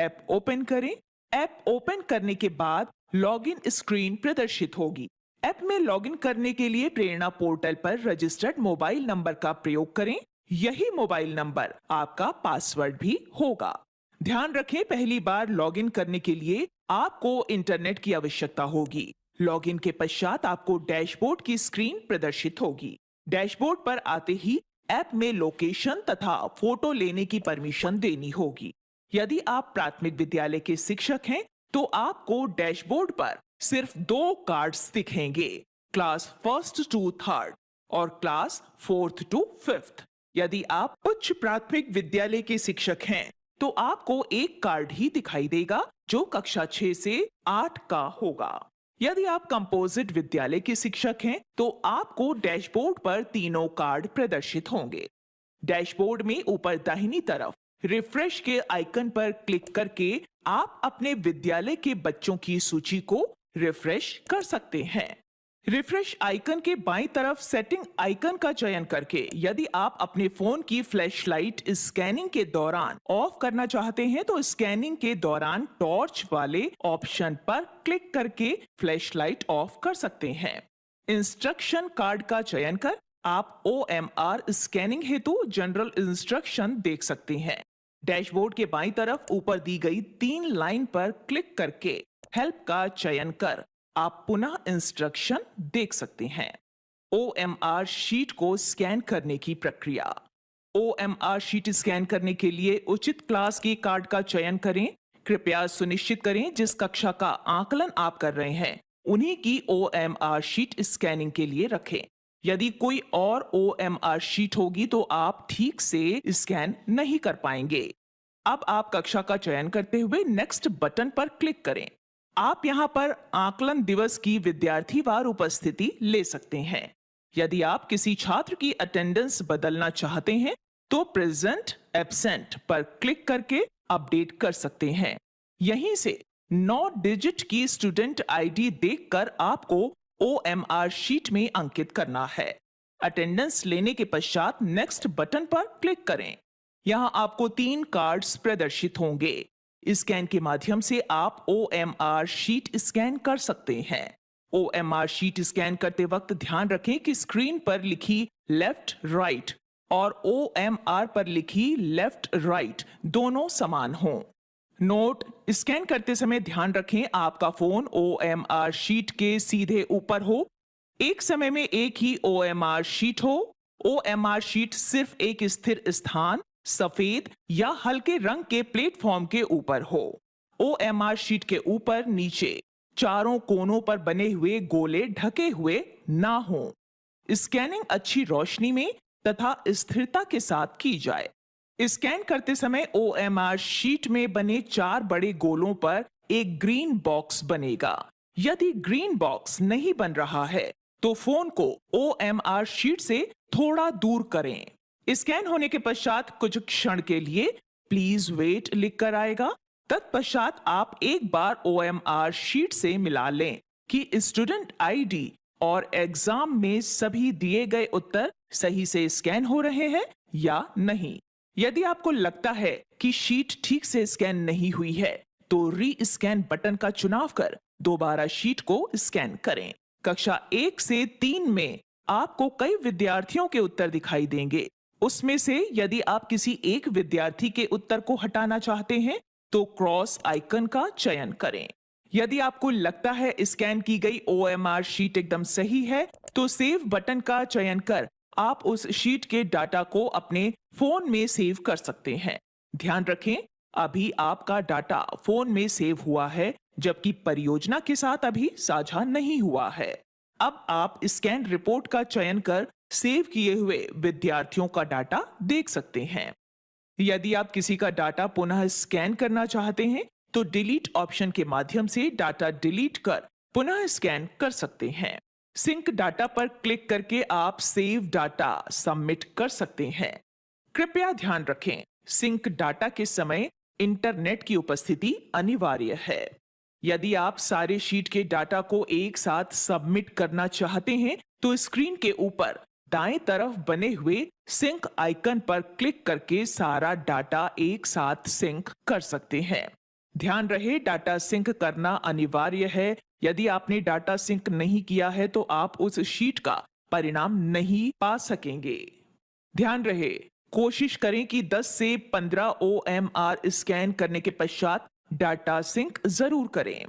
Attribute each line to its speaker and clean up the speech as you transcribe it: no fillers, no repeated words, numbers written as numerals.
Speaker 1: App open करें। App open करने के बाद लॉगिन स्क्रीन प्रदर्शित होगी। ऐप में लॉगिन करने के लिए प्रेरणा पोर्टल पर रजिस्टर्ड मोबाइल नंबर का प्रयोग करें। यही मोबाइल नंबर आपका पासवर्ड भी होगा। ध्यान रखें, पहली बार लॉगिन करने के लिए आपको इंटरनेट की आवश्यकता होगी। लॉगिन के पश्चात आपको डैशबोर्ड की स्क्रीन प्रदर्शित होगी। डैशबोर्ड पर आते ही ऐप में लोकेशन तथा फोटो लेने की परमिशन देनी होगी। यदि आप प्राथमिक विद्यालय के शिक्षक हैं तो आपको डैशबोर्ड पर सिर्फ 2 कार्ड्स दिखेंगे, क्लास फर्स्ट टू थर्ड और क्लास फोर्थ टू फिफ्थ। यदि आप उच्च प्राथमिक विद्यालय के शिक्षक हैं तो आपको एक कार्ड ही दिखाई देगा जो कक्षा 6 से 8 का होगा। यदि आप कंपोजिट विद्यालय के शिक्षक हैं तो आपको डैशबोर्ड पर तीनों कार्ड प्रदर्शित होंगे। डैशबोर्ड में ऊपर दाहिनी तरफ रिफ्रेश के आइकन पर क्लिक करके आप अपने विद्यालय के बच्चों की सूची को रिफ्रेश कर सकते हैं। रिफ्रेश आइकन के बाईं तरफ सेटिंग आइकन का चयन करके यदि आप अपने फोन की फ्लैशलाइट स्कैनिंग के दौरान ऑफ करना चाहते हैं तो स्कैनिंग के दौरान टॉर्च वाले ऑप्शन पर क्लिक करके फ्लैशलाइट ऑफ कर सकते हैं। इंस्ट्रक्शन कार्ड का चयन कर आप OMR स्कैनिंग हेतु जनरल इंस्ट्रक्शन देख सकते हैं। डैशबोर्ड के बाईं तरफ ऊपर दी गई 3 लाइन पर क्लिक करके हेल्प का चयन कर आप पुनः इंस्ट्रक्शन देख सकते हैं। OMR शीट को स्कैन करने की प्रक्रिया। OMR शीट स्कैन करने के लिए उचित क्लास के कार्ड का चयन करें। कृपया सुनिश्चित करें जिस कक्षा का आकलन आप कर रहे हैं उन्हीं की OMR शीट स्कैनिंग के लिए रखें। यदि कोई और OMR शीट होगी तो आप ठीक से स्कैन नहीं कर पाएंगे। अब आप कक्षा का चयन करते हुए नेक्स्ट बटन पर क्लिक करें। आप यहां पर आकलन दिवस की विद्यार्थीवार उपस्थिति ले सकते हैं। यदि आप किसी छात्र की अटेंडेंस बदलना चाहते हैं तो प्रेजेंट एब्सेंट पर क्लिक करके अपडेट कर सकते हैं। यहीं से 9 डिजिट की स्टूडेंट आईडी देखकर आपको OMR शीट में अंकित करना है। अटेंडेंस लेने के पश्चात नेक्स्ट बटन पर क्लिक करें। यहां आपको 3 कार्ड्स प्रदर्शित होंगे। स्कैन के माध्यम से आप OMR शीट स्कैन कर सकते हैं। OMR शीट स्कैन करते वक्त ध्यान रखें कि स्क्रीन पर लिखी लेफ्ट राइट और OMR पर लिखी लेफ्ट राइट दोनों समान हों। नोट, स्कैन करते समय ध्यान रखें आपका फोन OMR शीट के सीधे ऊपर हो। एक समय में एक ही OMR शीट हो। OMR शीट सिर्फ एक स्थिर स्थान सफेद या हल्के रंग के प्लेटफॉर्म के ऊपर हो। OMR शीट के ऊपर नीचे चारों कोनों पर बने हुए गोले ढके हुए ना हो। स्कैनिंग अच्छी रोशनी में तथा स्थिरता के साथ की जाए। स्कैन करते समय OMR शीट में बने 4 बड़े गोलों पर एक ग्रीन बॉक्स बनेगा। यदि ग्रीन बॉक्स नहीं बन रहा है तो फोन को OMR शीट से थोड़ा दूर करें। स्कैन होने के पश्चात कुछ क्षण के लिए प्लीज वेट लिखकर आएगा। तत्पश्चात आप एक बार OMR शीट से मिला लें कि स्टूडेंट आईडी और एग्जाम में सभी दिए गए उत्तर सही से स्कैन हो रहे हैं या नहीं। यदि आपको लगता है कि शीट ठीक से स्कैन नहीं हुई है तो री स्कैन बटन का चुनाव कर दोबारा शीट को स्कैन करें। कक्षा 1 से 3 में आपको कई विद्यार्थियों के उत्तर दिखाई देंगे। उसमें से यदि आप किसी एक विद्यार्थी के उत्तर को हटाना चाहते हैं तो क्रॉस आइकन का चयन करें। यदि आपको लगता है स्कैन की गई OMR शीट एकदम सही है तो सेव बटन का चयन कर आप उस शीट के डाटा को अपने फोन में सेव कर सकते हैं। ध्यान रखें, अभी आपका डाटा फोन में सेव हुआ है जबकि परियोजना के साथ अभी साझा नहीं हुआ है। अब आप स्कैन रिपोर्ट का चयन कर सेव किए हुए विद्यार्थियों का डाटा देख सकते हैं। यदि आप किसी का डाटा पुनः स्कैन करना चाहते हैं तो डिलीट ऑप्शन के माध्यम से डाटा डिलीट कर पुनः स्कैन कर सकते हैं। सिंक डाटा पर क्लिक करके आप सेव डाटा सबमिट कर सकते हैं। कृपया ध्यान रखें, सिंक डाटा के समय इंटरनेट की उपस्थिति अनिवार्य है। यदि आप सारे शीट के डाटा को एक साथ सबमिट करना चाहते हैं तो स्क्रीन के ऊपर दाएं तरफ बने हुए सिंक आइकन पर क्लिक करके सारा डाटा एक साथ सिंक कर सकते हैं। ध्यान रहे डाटा सिंक करना अनिवार्य है। यदि आपने डाटा सिंक नहीं किया है तो आप उस शीट का परिणाम नहीं पा सकेंगे। ध्यान रहे, कोशिश करें कि 10 से 15 OMR स्कैन करने के पश्चात डाटा सिंक जरूर करें।